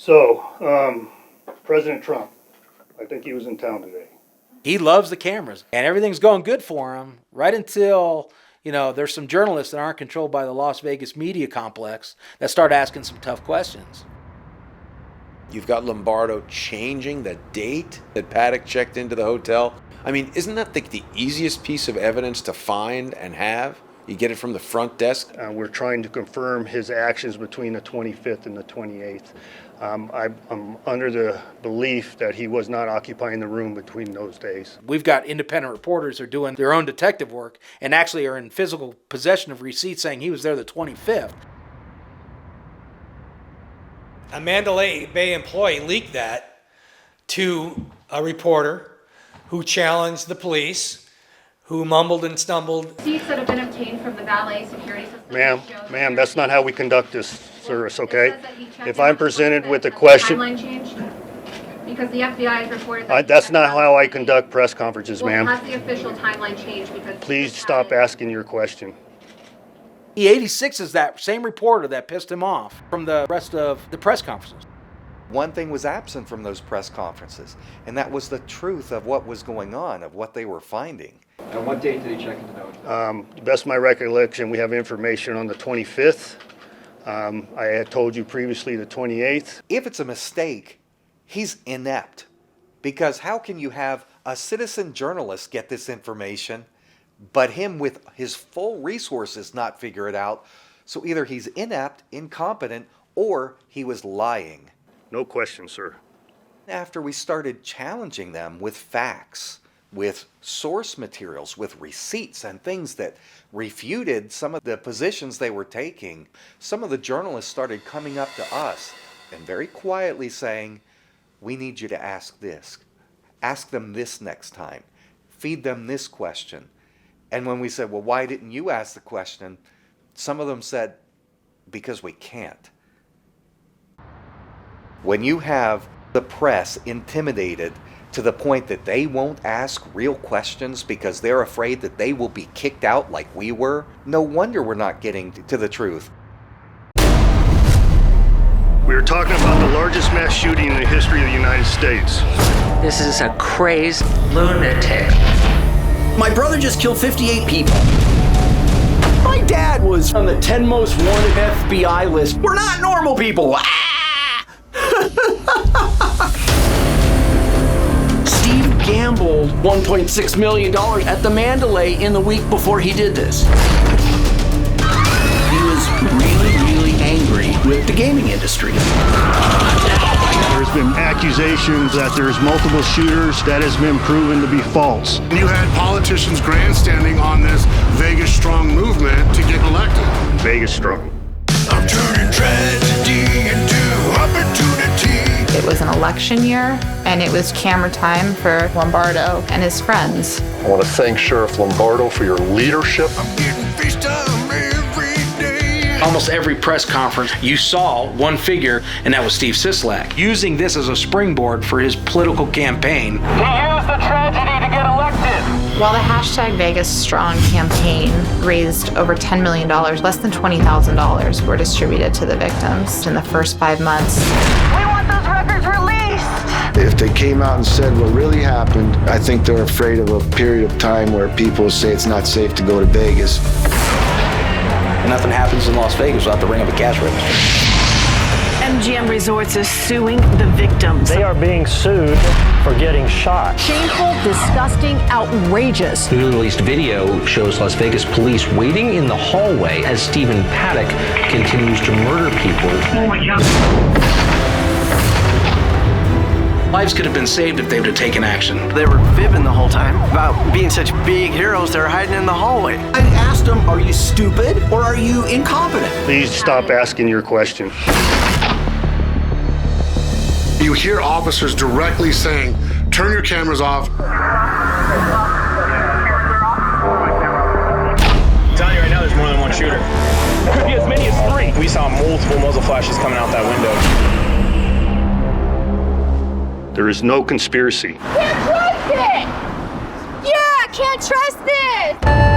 So, President Trump, I think he was in town today. He loves the cameras, and everything's going good for him right until, there's some journalists that aren't controlled by the Las Vegas media complex that start asking some tough questions. You've got Lombardo changing the date that Paddock checked into the hotel. I mean, isn't that the easiest piece of evidence to find and have? You get it from the front desk? We're trying to confirm his actions between the 25th and the 28th. I'm under the belief that he was not occupying the room between those days. We've got independent reporters who are doing their own detective work and actually are in physical possession of receipts saying he was there the 25th. A Mandalay Bay employee leaked that to a reporter who challenged the police, who mumbled and stumbled. Receipts that have been obtained from the valet security system. Ma'am, that's not how we conduct this service, okay? If I'm presented with a question... Timeline changed? Because the FBI has reported that... That's not how I conduct press conferences, ma'am. Well, has the official timeline changed? Because Please stop asking your question. E86 is that same reporter that pissed him off from the rest of the press conferences. One thing was absent from those press conferences, and that was the truth of what was going on, of what they were finding. And what date did he check into the hotel? To best of my recollection, we have information on the 25th. I had told you previously the 28th. If it's a mistake, he's inept. Because how can you have a citizen journalist get this information, but him with his full resources not figure it out? So either he's inept, incompetent, or he was lying. No question, sir. After we started challenging them with facts, with source materials, with receipts and things that refuted some of the positions they were taking, some of the journalists started coming up to us and very quietly saying, we need you to ask this. Ask them this next time. Feed them this question. And when we said, well, why didn't you ask the question? Some of them said, because we can't. When you have the press intimidated to the point that they won't ask real questions because they're afraid that they will be kicked out like we were, no wonder we're not getting to the truth. We are talking about the largest mass shooting in the history of the United States. This is a crazed lunatic. My brother just killed 58 people. My dad was on the 10 most wanted FBI list. We're not normal people. Steve gambled $1.6 million at the Mandalay in the week before he did this. He was really angry with the gaming industry. There's been accusations that there's multiple shooters. That has been proven to be false. You had politicians grandstanding on this Vegas Strong movement to get elected. Vegas Strong. I'm turning tragedy into opportunity. It was an election year, and it was camera time for Lombardo and his friends. I want to thank Sheriff Lombardo for your leadership. I'm getting FaceTime every day. Almost every press conference, you saw one figure, and that was Steve Sisolak, using this as a springboard for his political campaign. He used the tragedy to get elected. While the hashtag Vegas Strong campaign raised over $10 million, less than $20,000 were distributed to the victims in the first 5 months. We want those records released. If they came out and said what really happened, I think they're afraid of a period of time where people say it's not safe to go to Vegas. And nothing happens in Las Vegas without the ring of a cash register. MGM Resorts is suing the victims. They are being sued for getting shot. Shameful, disgusting, outrageous. The newly released video shows Las Vegas police waiting in the hallway as Stephen Paddock continues to murder people. Oh my God. Lives could have been saved if they would have taken action. They were fibbing the whole time about being such big heroes. They were hiding in the hallway. I asked them, are you stupid or are you incompetent? Please stop asking your question. You hear officers directly saying, turn your cameras off. I'm telling you right now, there's more than one shooter. Could be as many as 3. We saw multiple muzzle flashes coming out that window. There is no conspiracy. Can't trust it! Yeah, can't trust it!